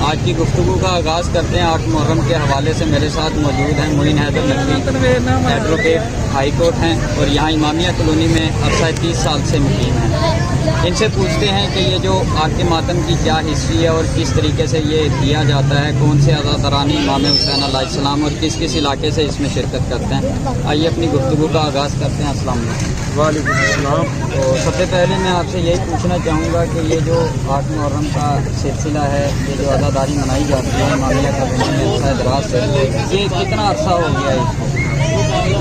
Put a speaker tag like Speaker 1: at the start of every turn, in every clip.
Speaker 1: آج کی گفتگو کا آغاز کرتے ہیں 8 محرم کے حوالے سے۔ میرے ساتھ موجود ہیں Moin Haider Naqvi, advocate high court ہیں اور یہاں امامیہ کالونی میں عرصہ 30 سال سے مقیم ہیں۔ ان سے پوچھتے ہیں کہ یہ جو آگ کے ماتم کی کیا ہسٹری ہے اور کس طریقے سے یہ کیا جاتا ہے، کون سے عزاداران امام حسین علیہ السلام اور کس کس علاقے سے اس میں شرکت کرتے ہیں۔ آئیے اپنی گفتگو کا آغاز کرتے ہیں۔ السلام علیکم۔
Speaker 2: وعلیکم السلام۔
Speaker 1: تو سب سے پہلے میں آپ سے یہی پوچھنا چاہوں گا کہ یہ جو 8 محرم کا سلسلہ ہے، یہ جو عزاداری منائی جاتی ہے امامیہ کالونی میں عرصہ دراز سے، یہ کتنا عرصہ ہو گیا ہے اس کو؟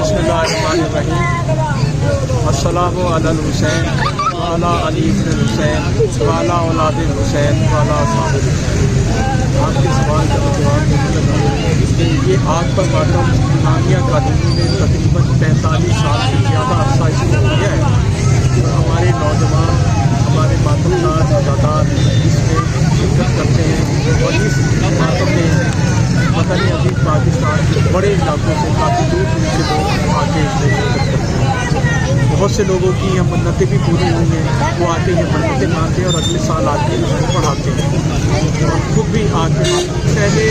Speaker 2: بسم اللہ الرحمن الرحیم۔ السلام علی الحسین وعلی علی بن الحسین وعلی اولاد الحسین وعلی اصحاب الحسین۔ آپ کے سوال کا جواب دینے لگا۔ یہ آگ پر ماتم امامیہ کالونی میں تقریباً 45 سال سے زیادہ عرصہ اس کو ہو گیا ہے۔ ہمارے نوجوان، ہمارے ماتمدار عزادار اس میں شرکت کرتے ہیں اور اس ماتم میں وطن عزیز پاکستان کے بڑے علاقوں سے کافی دور دور سے لوگ آ کے اس میں شرکت کرتے ہیں۔ بہت سے لوگوں کی یہ منتیں بھی پوری ہوئی ہیں، وہ آ کے یہ منتیں مانتے ہیں اور اگلے سال آ کے اس کو پڑھاتے ہیں اور خود بھی آ کے۔ پہلے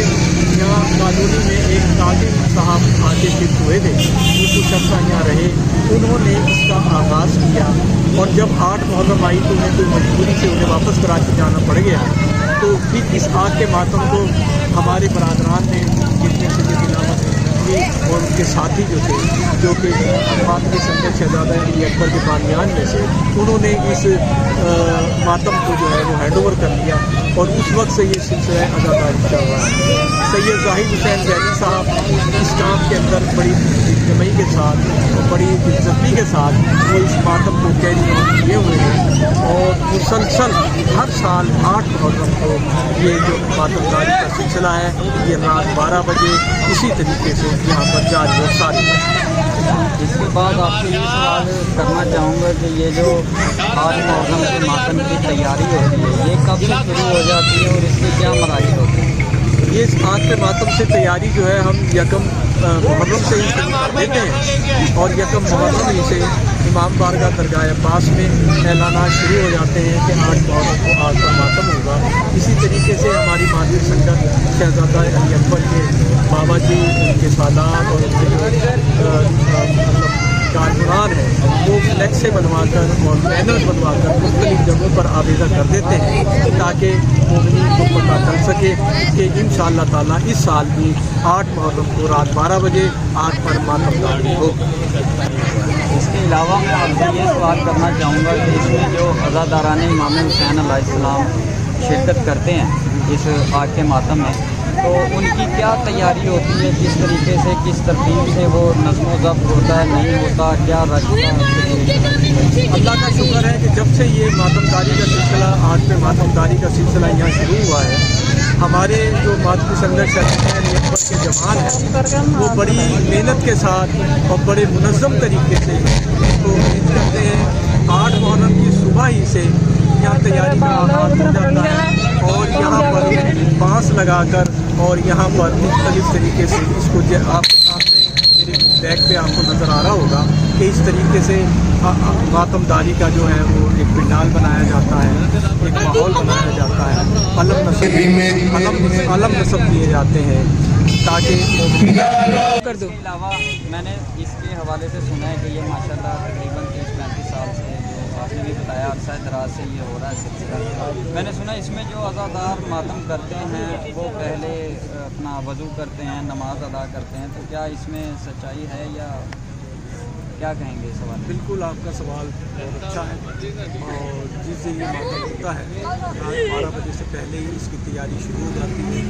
Speaker 2: یہاں کالونی میں ایک طالب صاحب آ کے شفٹ ہوئے تھے، وہ کچھ عرصہ یہاں رہے، انہوں نے اس کا آغاز کیا اور جب 8 محرم آئی تو انہیں کوئی مجبوری سے انہیں واپس کراچی جانا پڑ گیا۔ تو پھر اس آگ کے ماتم کو ہمارے برادران نے، جن میں سید علامت اور ان کے ساتھی جو تھے، جو کہ فاطمی سنجر شہزادہ علی اکبر کے بانیان میں سے، انہوں نے اس ماتم کو جو ہے وہ ہینڈ اوور کر لیا اور اس وقت سے یہ سلسلہ عزاداری چل رہا ہے۔ سید زاہد حسین زینی صاحب اس کام کے اندر بڑی جمعی کے ساتھ اور بڑی دلچسپی کے ساتھ وہ اس ماتم کو کیری آن کیے ہوئے ہیں اور مسلسل ہر سال 8 محرم کو یہ جو ماتم داری کا سلسلہ ہے یہ رات 12 بجے اسی طریقے سے یہاں پر جاری اور ساری ہے۔
Speaker 1: اس کے بعد آپ سے یہ سوال کرنا چاہوں گا کہ یہ جو 8 محرم کے ماتم کی تیاری ہوتی ہے یہ کب سے شروع ہو جاتی ہے اور اس کے کیا مراحل ہوتے ہیں؟
Speaker 2: یہ اس آگ کے ماتم سے تیاری جو ہے ہم یکم محرم سے ہی شروع کر دیتے ہیں اور یکم محرم ہی سے امام بارگاہ درگاہ عباس میں اعلانات شروع ہو جاتے ہیں کہ 8 محرم کو آگ کا ماتم ہوگا۔ اسی طریقے سے ہماری مادر سنجر شہزادہ علی اکبر کے بابا جی، ان کے سادات اور ان کے جو کارکنان ہیں وہ فلیکس سے بنوا کر اور بینر بنوا کر مختلف جگہوں پر آویزہ کر دیتے ہیں تاکہ مومنین کو پتہ چل سکے کہ انشاءاللہ تعالیٰ اس سال بھی 8 محرم کو رات 12 بجے آگ پر ماتم داری ہو۔
Speaker 1: اس کے علاوہ میں آپ سے یہ سوال کرنا چاہوں گا کہ اس میں جو عزاداران امام حسین علیہ السلام شرکت کرتے ہیں اس آگ کے ماتم میں، تو ان کی کیا تیاری ہوتی ہے، کس طریقے سے، کس ترتیب سے وہ نظم و ضبط ہوتا ہے، نہیں ہوتا، کیا رشتہ ہے؟
Speaker 2: اللہ کا شکر ہے کہ جب سے یہ ماتم داری کا سلسلہ، آج پہ ماتم داری کا سلسلہ یہاں شروع ہوا ہے، ہمارے جو ماتم سنجر شہزادہ علی اکبر کے جوان ہیں وہ بڑی محنت کے ساتھ اور بڑے منظم طریقے سے اس کو مینج کرتے ہیں۔ 8 محرم کی صبح ہی سے یہاں تیاری کا آغاز ہو جاتا ہے اور یہاں پر بانس لگا کر اور یہاں پر مختلف طریقے سے اس کو آپ کے سامنے میرے بیک پہ آپ کو نظر آ رہا ہوگا کہ اس طریقے سے ماتم داری کا جو ہے وہ ایک پنڈال بنایا جاتا ہے، ایک ماحول بنایا جاتا ہے، علم نصب دیے جاتے ہیں تاکہ
Speaker 1: کر دو۔ اس کے علاوہ میں نے اس کے حوالے سے سنا ہے کہ یہ ماشاءاللہ تقریباً 30-35 سال سے، جو آپ نے بھی بتایا عرصہ دراز سے یہ ہو رہا ہے سلسلہ۔ میں نے سنا اس میں جو عزادار ماتم کرتے ہیں وہ پہلے اپنا وضو کرتے ہیں، نماز ادا کرتے ہیں، تو کیا اس میں سچائی ہے یا کیا کہیں گے اس سوال؟
Speaker 2: بالکل، آپ کا سوال بہت اچھا ہے اور جس سے یہ ماتم ہوتا ہے رات 12 بجے سے پہلے ہی اس کی تیاری شروع ہو جاتی ہے۔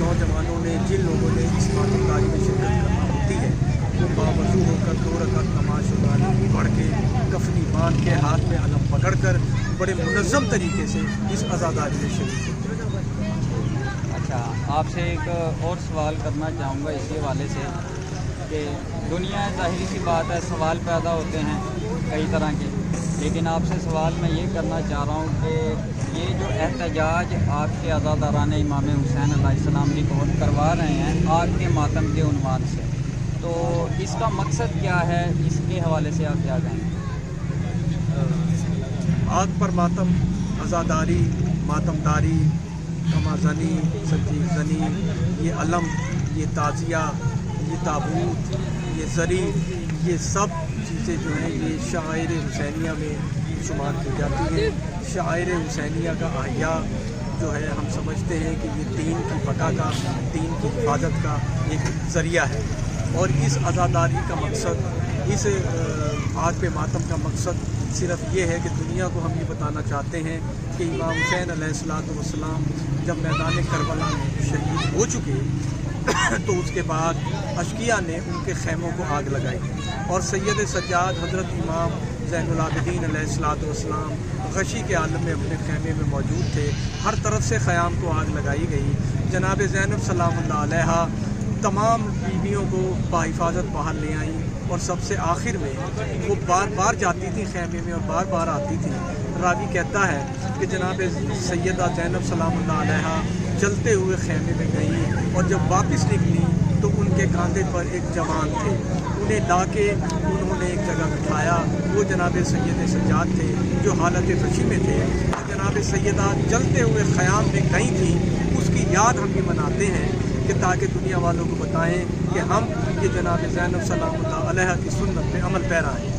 Speaker 2: نوجوانوں نے، جن لوگوں نے اس ماتم داری میں شرکت کرنا ہوتی ہے، وہ باوضو ہو کر 2 رکعت نماز شماری پڑھ کے، کفنی باندھ کے، ہاتھ میں علم پکڑ کر بڑے منظم طریقے سے اس عزاداری میں شریک ہوتے ہیں۔
Speaker 1: اچھا، آپ سے ایک اور سوال کرنا چاہوں گا اسی حوالے سے کہ دنیا ظاہری سی بات ہے، سوال پیدا ہوتے ہیں کئی طرح کے لیکن آپ سے سوال میں یہ کرنا چاہ رہا ہوں کہ یہ جو احتجاج آپ کے عزاداران امام حسین علیہ السلام ریکارڈ کروا رہے ہیں آگ کے ماتم کے عنوان سے، تو اس کا مقصد کیا ہے؟ اس کے حوالے سے آپ کیا کہیں گے؟
Speaker 2: آگ پر ماتم، عزاداری، ماتمداری، کمازنی، سنجیو زنی، یہ علم، یہ تعزیہ، یہ تابوت، یہ زری، یہ سب چیزیں جو ہیں یہ شعائر حسینیہ میں شمار کی جاتی ہیں۔ شعائر حسینیہ کا احیاء جو ہے ہم سمجھتے ہیں کہ یہ دین کی بقا کا، دین کی حفاظت کا ایک ذریعہ ہے، اور اس عزاداری کا مقصد، اس آگ پہ ماتم کا مقصد صرف یہ ہے کہ دنیا کو ہم یہ بتانا چاہتے ہیں کہ امام حسین علیہ السلام جب میدان کربلا میں شہید ہو چکے تو اس کے بعد اشقیاء نے ان کے خیموں کو آگ لگائی، اور سید سجاد حضرت امام زین العابدین علیہ السلام غشی کے عالم میں اپنے خیمے میں موجود تھے۔ ہر طرف سے خیام کو آگ لگائی گئی۔ جناب زینب سلام اللہ علیہا تمام بیویوں کو بحفاظت باہر لے آئیں، اور سب سے آخر میں وہ بار بار جاتی تھی خیمے میں اور بار بار آتی تھی۔ راوی کہتا ہے کہ جناب سیدہ زینب سلام اللہ علیہا چلتے ہوئے خیمے میں گئیں، اور جب واپس نکلی تو ان کے کاندھے پر ایک جوان تھے، انہیں لا کے انہوں نے ایک جگہ بٹھایا۔ وہ جناب سید سجاد تھے جو حالت غشی میں تھے۔ جناب سیدہ چلتے ہوئے خیام میں گئی تھیں، اس کی یاد ہم یہ مناتے ہیں کہ تاکہ دنیا والوں کو بتائیں کہ ہم یہ جناب زینب سلام اللہ علیہ کی سنت پہ عمل پیرا ہیں۔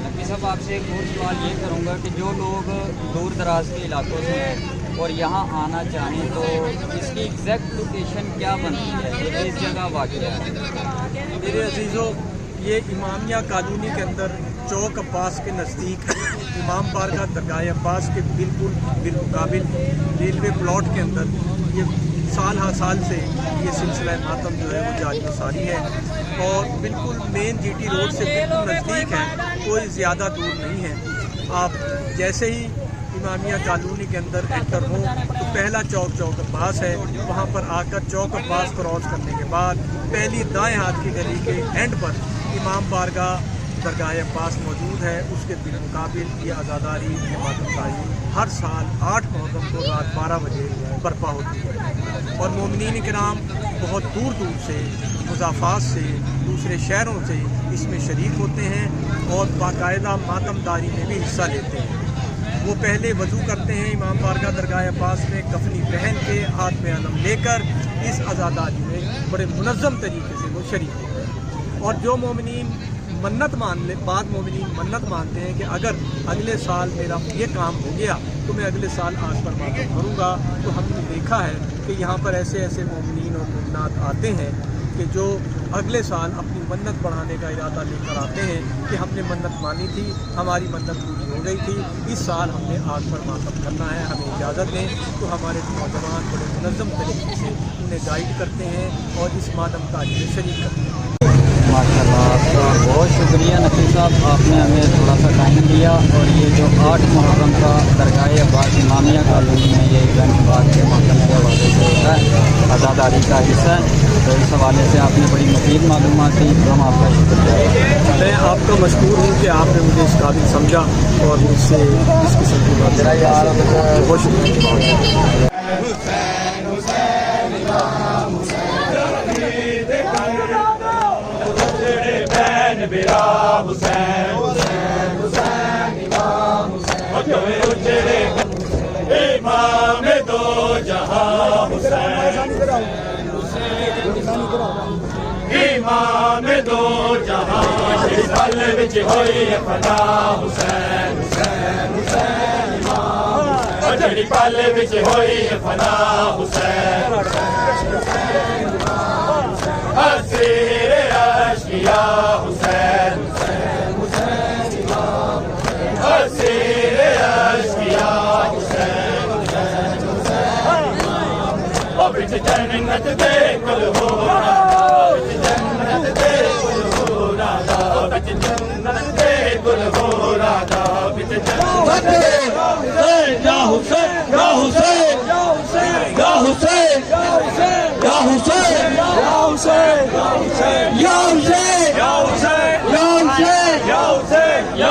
Speaker 1: نقوی صاحب آپ سے ایک اور سوال یہ کروں گا کہ جو لوگ دور دراز کے علاقوں سے ہیں اور یہاں آنا چاہیں تو اس کی ایگزیکٹ لوکیشن کیا بنتی ہے؟ یہ کس جگہ واقع ہے؟
Speaker 2: میرے عزیزوں، یہ امامیہ کالونی کے اندر چوک عباس کے نزدیک امام بارگاہ درگاہ عباس کے بالکل بالمقابل ریلوے پلاٹ کے اندر یہ سال ہر سال سے یہ سلسلہ ماتم جو ہے وہ جاری و ساری ہے، اور بالکل مین جی ٹی روڈ سے بالکل نزدیک ہے، کوئی زیادہ دور نہیں ہے۔ آپ جیسے ہی امامیہ کالونی کے اندر انٹر ہو تو پہلا چوک عباس ہے، وہاں پر آ کر چوک عباس کراس کرنے کے بعد پہلی دائیں ہاتھ کی گلی کے اینڈ پر امام بارگاہ درگاہ عباس موجود ہے۔ اس کے بالمقابل یہ عزاداری، یہ ماتمداری ہر سال 8 محرم کو رات 12 بجے برپا ہوتی ہے، اور مومنین کرام بہت دور دور سے، مضافات سے، دوسرے شہروں سے اس میں شریک ہوتے ہیں اور باقاعدہ ماتمداری میں بھی حصہ لیتے ہیں۔ وہ پہلے وضو کرتے ہیں امام بارگاہ درگاہ عباس میں، کفنی پہن کے، ہاتھ میں علم لے کر اس عزاداری میں بڑے منظم طریقے سے وہ شریک ہوتے ہیں۔ اور جو مومنین منت بعض مومنین منت مانتے ہیں کہ اگر اگلے سال میرا یہ کام ہو گیا تو میں اگلے سال آج پر ماتم کروں گا، تو ہم نے دیکھا ہے کہ یہاں پر ایسے ایسے مومنین اور مومنات آتے ہیں کہ جو اگلے سال اپنی منت بڑھانے کا ارادہ لے کر آتے ہیں کہ ہم نے منت مانی تھی، ہماری منت پوری ہو گئی تھی، اس سال ہم نے آج پر ماتم کرنا ہے، ہمیں اجازت دیں۔ تو ہمارے نوجوان بڑے منظم طریقے سے انہیں گائیڈ کرتے ہیں اور اس ماتم کاری میں شریک کرتے ہیں۔
Speaker 1: ماشاء اللہ، آپ کا بہت شکریہ نقوی صاحب، آپ نے ہمیں تھوڑا سا ٹائم دیا، اور یہ جو 8 محرم کا درگاہ عباس امامیہ کالونی میں یہ ایونٹ بعد کے ماتم کے حوالے سے ہوتا ہے، عزاداری کا حصہ ہے، تو اس حوالے سے آپ نے بڑی مفید معلومات دی، ہم آپ کا شکریہ۔
Speaker 2: میں آپ کا مشکور ہوں کہ آپ نے مجھے اس قابل سمجھا اور مجھ سے اس قسم کی بات بہت شکریہ۔
Speaker 3: امام دو جہاں حسین، امام دو جہاں، پل وچ ہوئی فنا حسین، حسین حسین امام، جڑی پل وچ ہوئی فنا حسین، حسین امام، اسیر اشقیاء حسین، حسین حسین امام، اسیر اشقیاء حسین، حسین حسین امام، او بچ جنت دے کل ہو یا